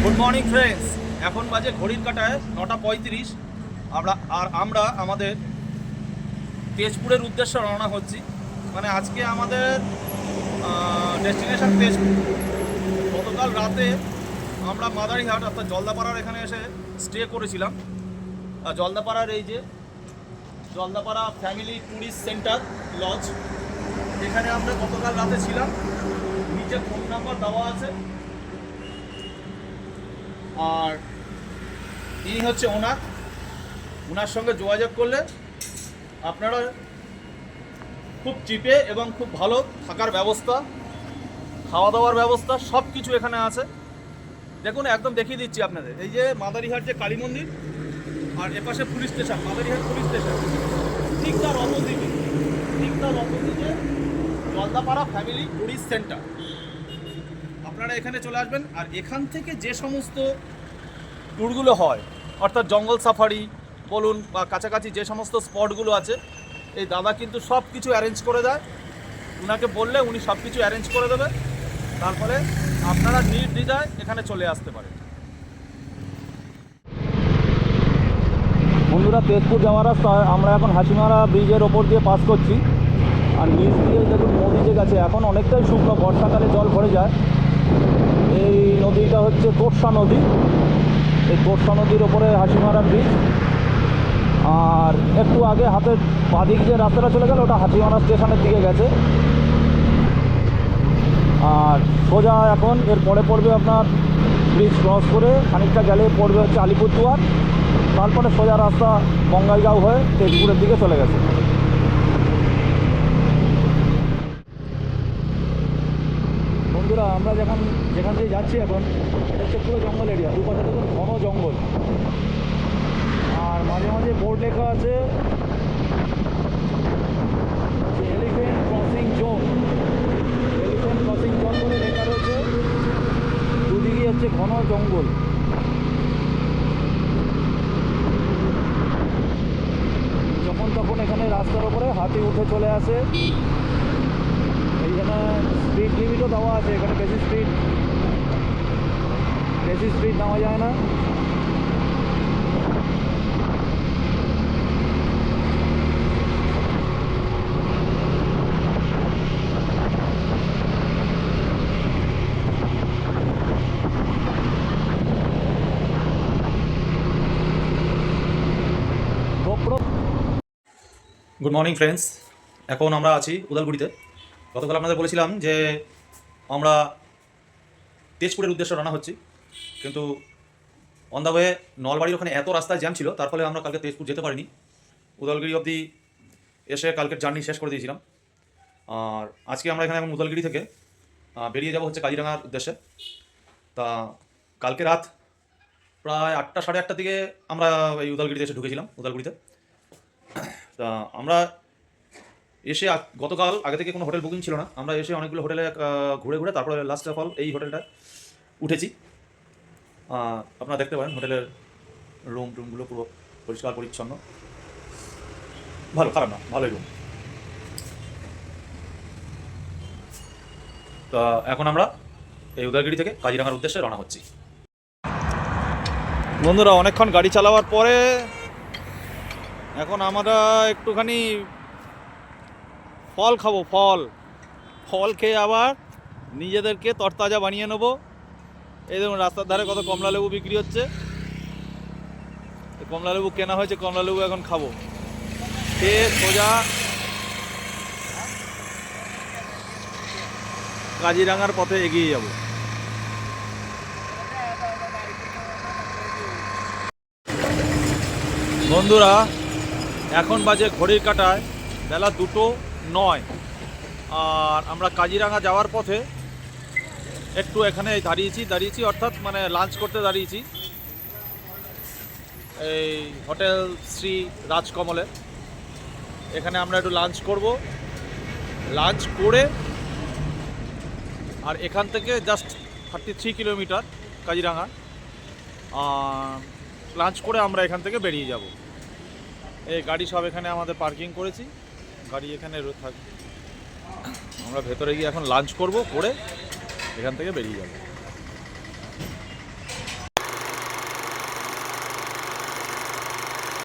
Good morning friends, এখন বাজে ঘড়ির কাঁটায় 9:35। আমরা আমাদের তেজপুরের উদ্দেশ্যে রওনা হচ্ছি। মানে আজকে আমাদের ডেস্টিনেশন তেজপুর। গতকাল রাতে আমরা মাদারিহাট অর্থাৎ জলদাপাড়ার এখানে এসে স্টে করেছিলাম। জলদাপাড়ার এই যে Jaldapara family tourist centre lodge, এখানে আমরা গতকাল রাতে ছিলাম। নিচে ফোন নাম্বার দেওয়া আছে, আর ইনি হচ্ছে ওনার সঙ্গে যোগাযোগ করলে আপনারা খুব চিপে এবং খুব ভালো থাকার ব্যবস্থা, খাওয়া দাওয়ার ব্যবস্থা সব কিছু এখানে আছে। দেখুন, একদম দেখিয়ে দিচ্ছি আপনাদের। এই যে মাদারিহাট যে কালী মন্দির, আর এপাশে police station, Madarihat police station, ঠিক তার অপোজিটে জলদাপাড়া ফ্যামিলি ট্যুরিস্ট সেন্টার। আপনারা এখানে চলে আসবেন। আর এখান থেকে যে সমস্ত ট্যুরগুলো হয়, অর্থাৎ জঙ্গল সাফারি বলুন বা কাছাকাছি যে সমস্ত স্পটগুলো আছে, এই দাদা কিন্তু সব কিছু অ্যারেঞ্জ করে দেয়। উনাকে বললে উনি সব কিছু অ্যারেঞ্জ করে দেবে। তারপরে আপনারা নির্দ্বিধায় এখানে চলে আসতে পারেন। বন্ধুরা, তেজপুর যাওয়ার রাস্তায় আমরা এখন হাসিমারা ব্রিজের ওপর দিয়ে পাস করছি। আর নিচ দিয়ে দেখুন নদী যে গেছে, এখন অনেকটাই শুকনো, বর্ষাকালে জল ভরে যায়। এই নদীটা হচ্ছে তোরসা নদী। এই তোরসা নদীর ওপরে হাসিমারা ব্রিজ। আর একটু আগে হাতের বাঁদিক যে রাস্তাটা চলে গেল, ওটা হাসিমারা স্টেশনের দিকে গেছে। আর সোজা এখন এর পরে পড়বে আপনার ব্রিজ ক্রস করে খানিকটা গেলে পড়বে হচ্ছে আলিপুরদুয়ার। তারপরে সোজা রাস্তা বঙ্গাইগাঁও হয়ে তেজপুরের দিকে চলে গেছে। বন্ধুরা, আমরা যেখান দিয়ে যাচ্ছি এখন, এটা হচ্ছে পুরো জঙ্গল এরিয়া। দুপাশে দেখুন ঘন জঙ্গল, আর মাঝে মাঝে বোর্ড লেখা আছে elephant crossing zone. Elephant crossing zone বলে লেখা রয়েছে। দুদিকে হচ্ছে ঘন জঙ্গল। যখন তখন এখানে রাস্তার ওপরে হাতি উঠে চলে আসে। এইখানে স্পিড লিমিটও দেওয়া আছে। এখানে বেশি স্পিড নেওয়া যায় না। গুড মর্নিং ফ্রেন্ডস, এখন আমরা আছি উদালগুড়িতে। গতকাল আপনাদের বলেছিলাম যে আমরা তেজপুরের উদ্দেশ্যে রানা হচ্ছি, কিন্তু অন দ্য ওয়ে নলবাড়ির ওখানে এত রাস্তায় জ্যাম ছিল, তার ফলে আমরা কালকে তেজপুর যেতে পারিনি। উদালগুড়ি অবধি এসে কালকের জার্নি শেষ করে দিয়েছিলাম। আর আজকে আমরা এখানে এখন উদালগুড়ি থেকে বেরিয়ে যাব হচ্ছে কাজিরাঙার উদ্দেশ্যে। তা কালকে রাত প্রায় 8টা সাড়ে 8টার দিকে আমরা এই উদালগুড়িতে এসে ঢুকেছিলাম উদালগুড়িতে। তা আমরা এসে গতকাল আগে থেকে কোনো হোটেল বুকিং ছিল না। আমরা এসে অনেকগুলো হোটেলে ঘুরে তারপরে লাস্ট অফ অল এই হোটেলটায় উঠেছি। আপনারা দেখতে পারেন হোটেলের রুমগুলো পুরো পরিষ্কার পরিচ্ছন্ন, ভালো, খারাপ না, ভালোই রুম। তা এখন আমরা এই উদয়গিরি থেকে কাজিরাঙার উদ্দেশ্যে রওনা হচ্ছি। বন্ধুরা, অনেকক্ষণ গাড়ি চালাবার পরে এখন আমরা একটুখানি ফল খাবো। ফল খেয়ে আবার নিজেদেরকে তরতাজা বানিয়ে নেবো। এই দেখুন রাস্তার ধারে কত কমলা লেবু বিক্রি হচ্ছে। কমলা লেবু কেনা হয়েছে, কমলা লেবু এখন খাবো। খেয়ে সোজা কাজিরাঙার পথে এগিয়ে যাব। বন্ধুরা, এখন বাজে ঘড়ির কাঁটায় বেলা 2:09। আর আমরা কাজিরাঙা যাওয়ার পথে একটু এখানে দাঁড়িয়েছি অর্থাৎ মানে লাঞ্চ করতে দাঁড়িয়েছি এই হোটেল শ্রী রাজকমলে। এখানে আমরা একটু লাঞ্চ করব। লাঞ্চ করে আর এখান থেকে জাস্ট 33 কিলোমিটার কাজিরাঙা। লাঞ্চ করে আমরা এখান থেকে বেরিয়ে যাব। এই গাড়ি সব এখানে আমাদের পার্কিং করেছি, গাড়ি এখানে থাকবে। আমরা ভেতরে গিয়ে এখন লাঞ্চ করব, করে এখান থেকে বেরিয়ে যাব।